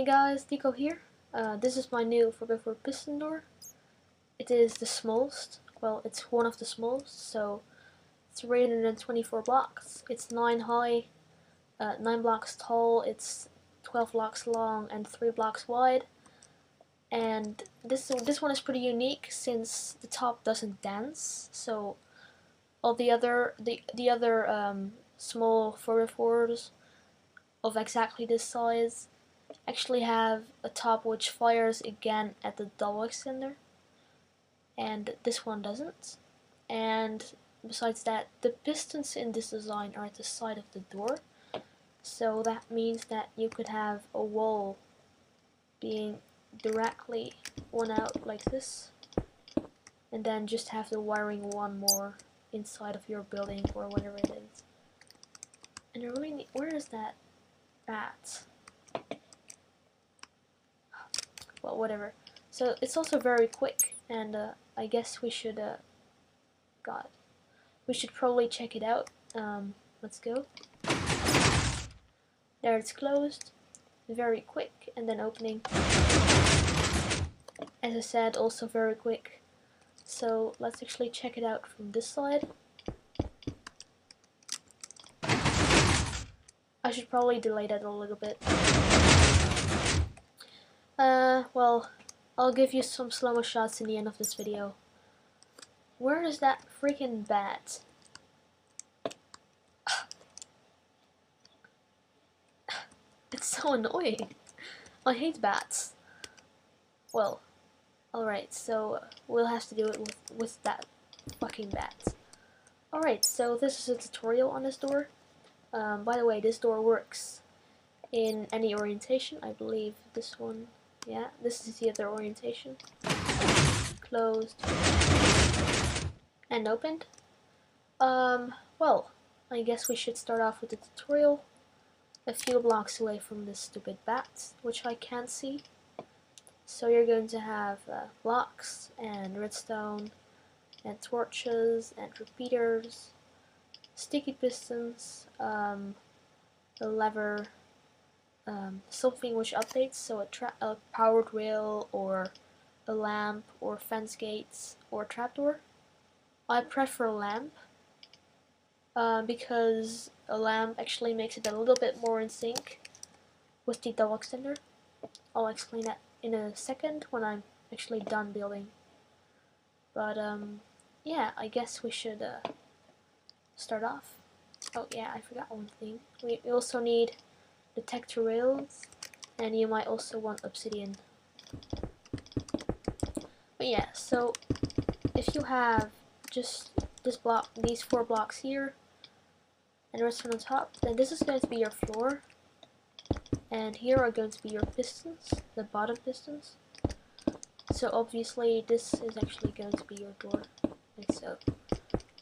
Hey guys, Dico here. This is my new 4x4 piston door. It is the smallest. Well, it's one of the smallest, so 324 blocks. It's 9 high, 9 blocks tall, it's 12 blocks long and 3 blocks wide. And this one is pretty unique since the top doesn't dance. So all the other small 4x4s of exactly this size actually have a top which fires again at the double extender, and this one doesn't. And besides that, the pistons in this design are at the side of the door, so that means that you could have a wall being directly one out like this, and then just have the wiring one more inside of your building or whatever it is. And I really need, where is that at? Well, whatever. So it's also very quick, and I guess we should we should probably check it out. Let's go. There, it's closed. Very quick, and then opening. As I said, also very quick. So let's actually check it out from this side. I should probably delay that a little bit. Well, I'll give you some slow-mo shots in the end of this video. Where is that freaking bat? It's so annoying. I hate bats. Well, alright, so we'll have to do it with that fucking bat. Alright, so this is a tutorial on this door. By the way, this door works in any orientation. I believe this one, yeah, this is the other orientation. Closed and opened. Well, I guess we should start off with the tutorial. A few blocks away from this stupid bat, which I can't see. So you're going to have blocks and redstone and torches and repeaters, sticky pistons, a lever, something which updates, so a powered rail or a lamp or fence gates or trapdoor. I prefer a lamp because a lamp actually makes it a little bit more in sync with the double extender. I'll explain that in a second when I'm actually done building. But yeah, I guess we should start off. Oh yeah, I forgot one thing. We also need detector rails, and you might also want obsidian. But yeah, so if you have just this block, these 4 blocks here, and redstone on top, then this is going to be your floor, and here are going to be your pistons, the bottom pistons. So obviously this is actually going to be your door, like so.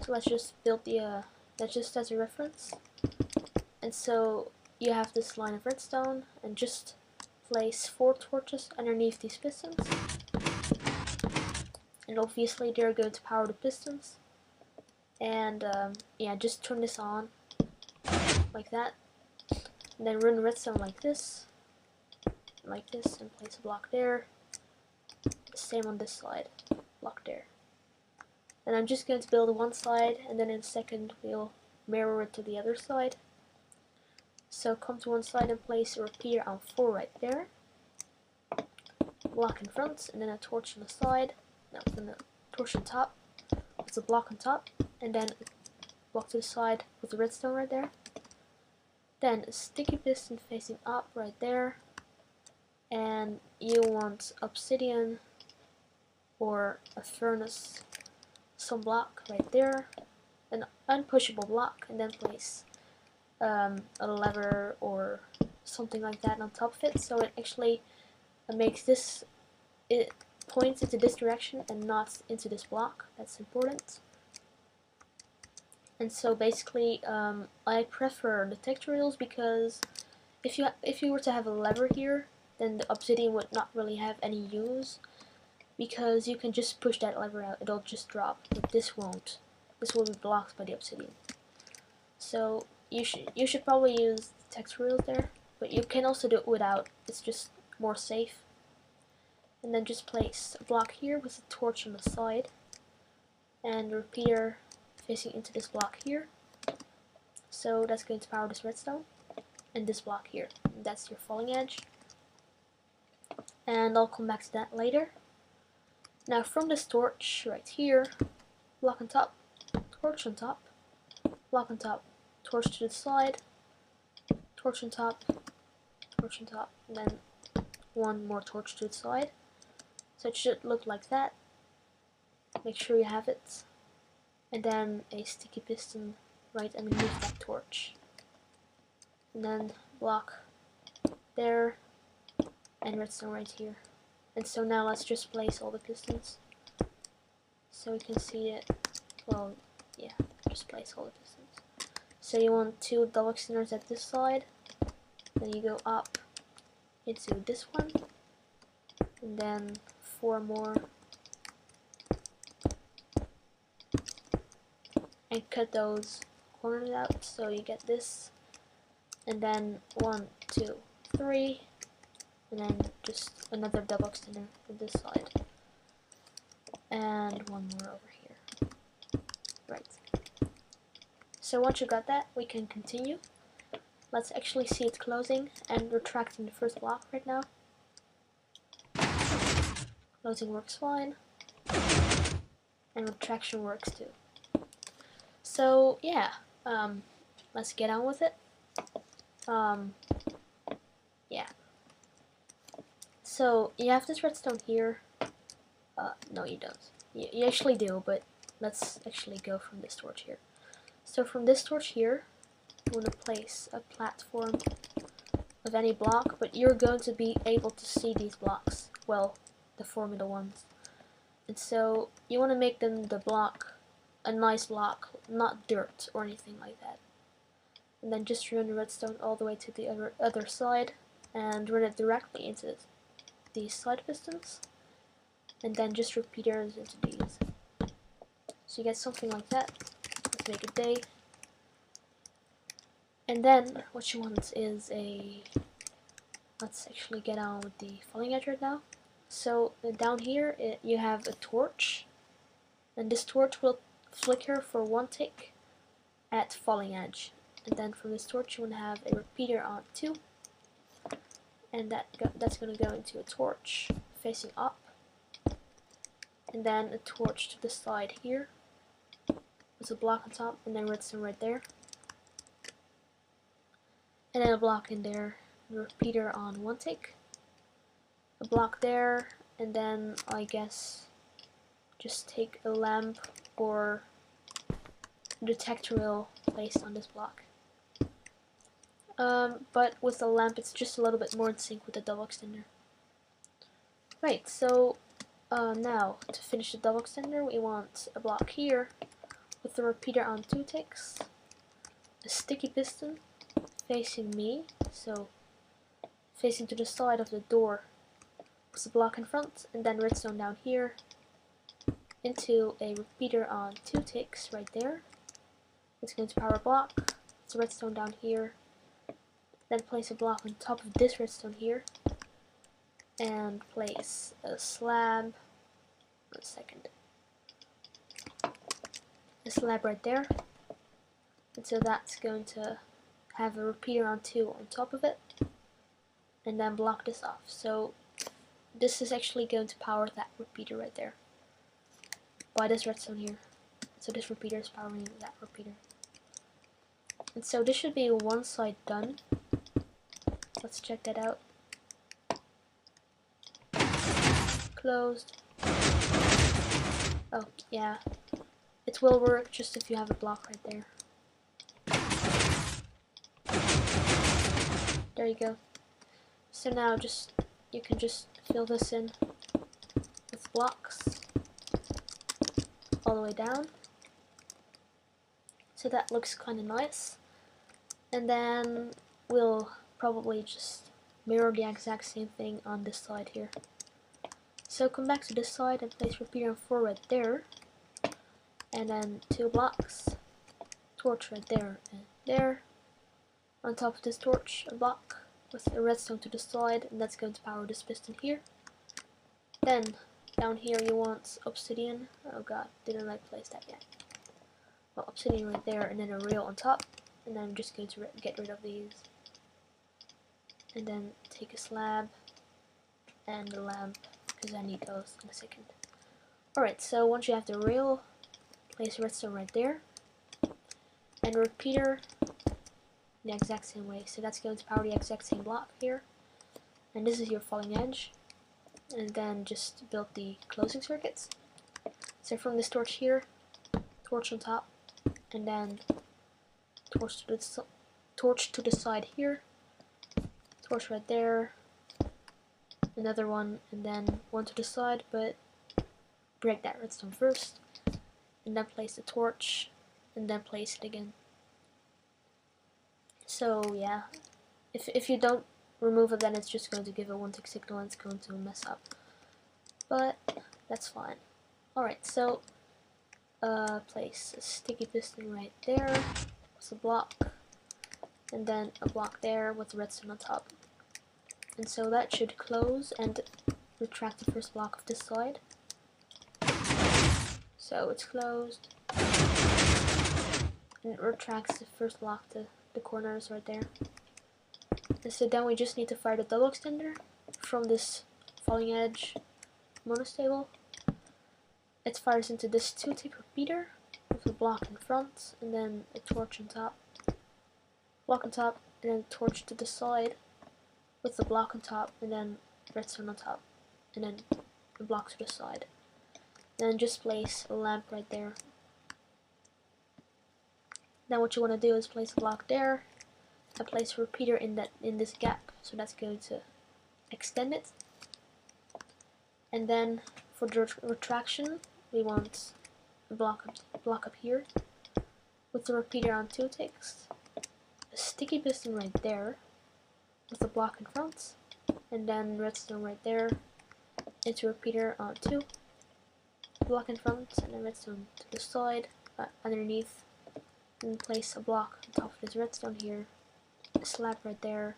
So let's just build the, that's just as a reference. And so you have this line of redstone, and just place 4 torches underneath these pistons. And obviously they're going to power the pistons. And yeah, just turn this on, like that. And then run redstone like this, and place a block there. Same on this side, block there. And I'm just going to build one side, and then in a second we'll mirror it to the other side. So come to one side and place a repeater on 4 right there. Block in front, and then a torch on the side. No, then a torch on top. It's a block on top, and then a block to the side with the redstone right there. Then a sticky piston facing up right there. And you want obsidian or a furnace, some block right there, an unpushable block, and then place a lever or something like that on top of it, so it actually makes this, it points into this direction and not into this block. That's important. And so basically I prefer the detector rails because if you were to have a lever here, then the obsidian would not really have any use, because you can just push that lever out, it'll just drop, but this won't. This will be blocked by the obsidian. So you should probably use detector rails there, but you can also do it without. It's just more safe. And then just place a block here with a torch on the side, and a repeater facing into this block here. So that's going to power this redstone, and this block here. And that's your falling edge. And I'll come back to that later. Now from this torch right here, block on top, torch on top, block on top, torch to the side, torch on top, torch on top, and then one more torch to the side. So it should look like that. Make sure you have it. And then a sticky piston right underneath that torch. And then block there, and redstone right here. And so now let's just place all the pistons. So we can see it. Well, yeah, just place all the pistons. So you want 2 double extenders at this side. Then you go up into this one. And then 4 more. And cut those corners out so you get this. And then 1, 2, 3. And then just another double extender on this side. And 1 more over here. Right. So once you got that, we can continue. Let's actually see it closing and retracting the first block right now. Closing works fine. And retraction works too. So yeah, let's get on with it. Yeah. So you have this redstone here. No, you don't. You actually do, but let's actually go from this torch here. So from this torch here, you want to place a platform of any block, but you're going to be able to see these blocks. Well, the formula ones. And so you want to make them the block, a nice block, not dirt or anything like that. And then just run the redstone all the way to the other side and run it directly into these side pistons. And then just repeaters into these. So you get something like that. Let's make a day. And then what you want is let's actually get on with the falling edge right now. So down here you have a torch, and this torch will flicker for 1 tick at falling edge. And then from this torch you want to have a repeater on 2, and that's going to go into a torch facing up, and then a torch to the side here with a block on top, and then redstone right there, and then a block in there, and a repeater on 1 tick, a block there, and then I guess just take a lamp or detector wheel placed on this block. But with the lamp it's just a little bit more in sync with the double extender. Right, so now to finish the double extender we want a block here with the repeater on 2 ticks, a sticky piston facing me, so facing to the side of the door with a block in front, and then redstone down here into a repeater on 2 ticks right there. It's going to power a block, it's a redstone down here, then place a block on top of this redstone here, and place a slab, a slab right there, and so that's going to have a repeater on 2 on top of it, and then block this off. So this is actually going to power that repeater right there by this redstone here. So this repeater is powering that repeater. And so this should be 1 side done. Let's check that out. Closed. Oh, yeah. It will work just if you have a block right there. There you go. So now you can just fill this in with blocks all the way down. So that looks kind of nice. And then we'll probably just mirror the exact same thing on this side here. So come back to this side and place repeater on 4 right there. And then 2 blocks. Torch right there and there. On top of this torch, a block. with the redstone to the side, and that's going to power this piston here. Then down here you want obsidian. Oh god, didn't like place that yet. Well, obsidian right there, and then a rail on top. And then I'm just going to get rid of these. And then take a slab and a lamp, because I need those in a second. Alright, so once you have the rail, place redstone right there. And a repeater the exact same way. So that's going to power the exact same block here. And this is your falling edge. And then just build the closing circuits. So from this torch here, torch on top, and then torch to the side here, torch right there, another one, and then one to the side, but break that redstone first, and then place the torch, and then place it again. So yeah, if you don't remove it, then it's just going to give a 1 tick signal and it's going to mess up. But that's fine. Alright, so place a sticky piston right there with a block, and then a block there with the redstone on top. And so that should close and retract the first block of this side. So it's closed. And it retracts the first block to the corners right there. And so then we just need to fire the double extender from this falling edge monostable. It fires into this 2-tick repeater with a block in front, and then a torch on top. Block on top, and then a torch to the side with the block on top, and then redstone on top, and then a block to the side. And then just place a lamp right there. Then what you want to do is place a block there, and place a repeater in this gap, so that's going to extend it. And then for the retraction, we want a block up here with the repeater on 2 ticks, a sticky piston right there with a block in front, and then redstone right there, into repeater on 2, block in front, and then redstone to the side, underneath, and place a block on top of this redstone here, a slab right there,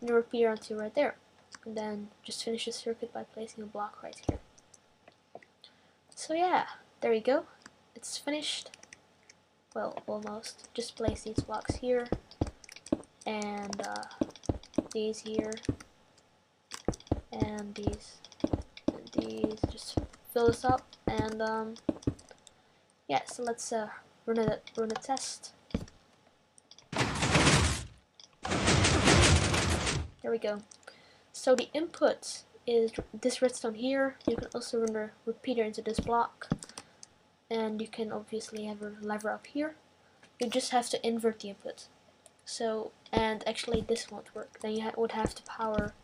and a repeater on 2 right there. And then just finish the circuit by placing a block right here. So yeah, there you go. It's finished. Well, almost. Just place these blocks here, and these here, and these. Just fill this up, and yeah. So let's run a test. There we go. So the input is this redstone here. You can also run a repeater into this block, and you can obviously have a lever up here. You just have to invert the input. So, and actually this won't work. Then you would have to power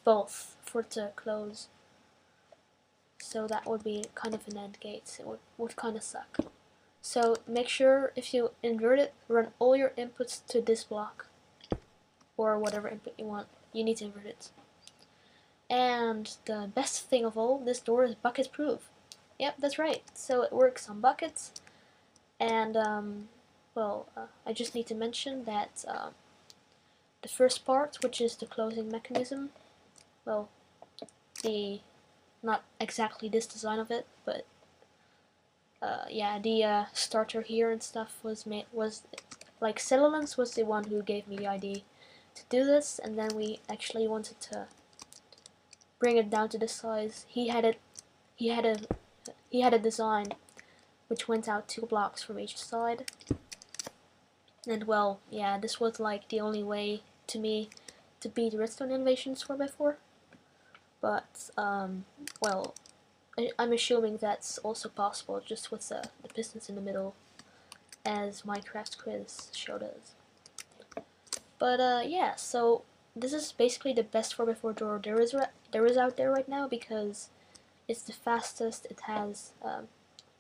both for it to close. So that would be kind of an AND gate. It would kind of suck. So make sure if you invert it, run all your inputs to this block, or whatever input you want. You need to invert it. And the best thing of all, this door is bucket proof. Yep, that's right. So it works on buckets. And I just need to mention that the first part, which is the closing mechanism, well, not exactly this design of it, but yeah, the starter here and stuff was like Cellulence was the one who gave me the idea to do this, and then we actually wanted to bring it down to this size. He had a design which went out 2 blocks from each side, and well, yeah, this was like the only way to me to beat redstone innovations 4x4. But well, I'm assuming that's also possible just with the pistons in the middle, as Minecraft chrizz showed us. But yeah, so this is basically the best 4x4 door there is out there right now, because it's the fastest. It has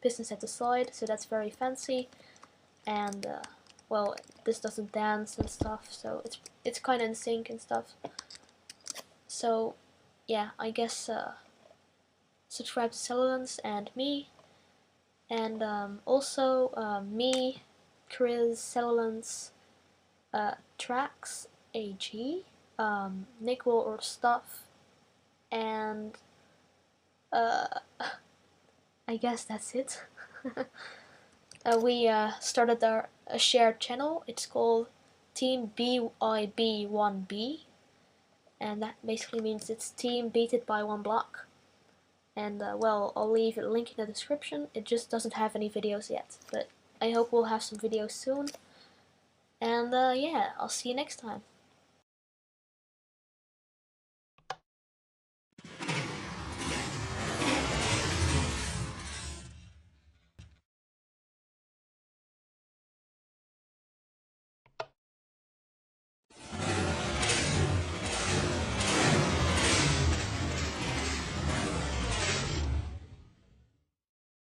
pistons at the side, so that's very fancy, and well, this doesn't dance and stuff, so it's kind of in sync and stuff. So yeah, I guess subscribe to Cellulence and me, and also chrizz, Cellulence, Tracks AG, nickel or stuff, and I guess that's it. We started a shared channel. It's called Team BIB1B, and that basically means it's Team Beat It by One Block. And well, I'll leave a link in the description. It just doesn't have any videos yet, but I hope we'll have some videos soon. And yeah, I'll see you next time.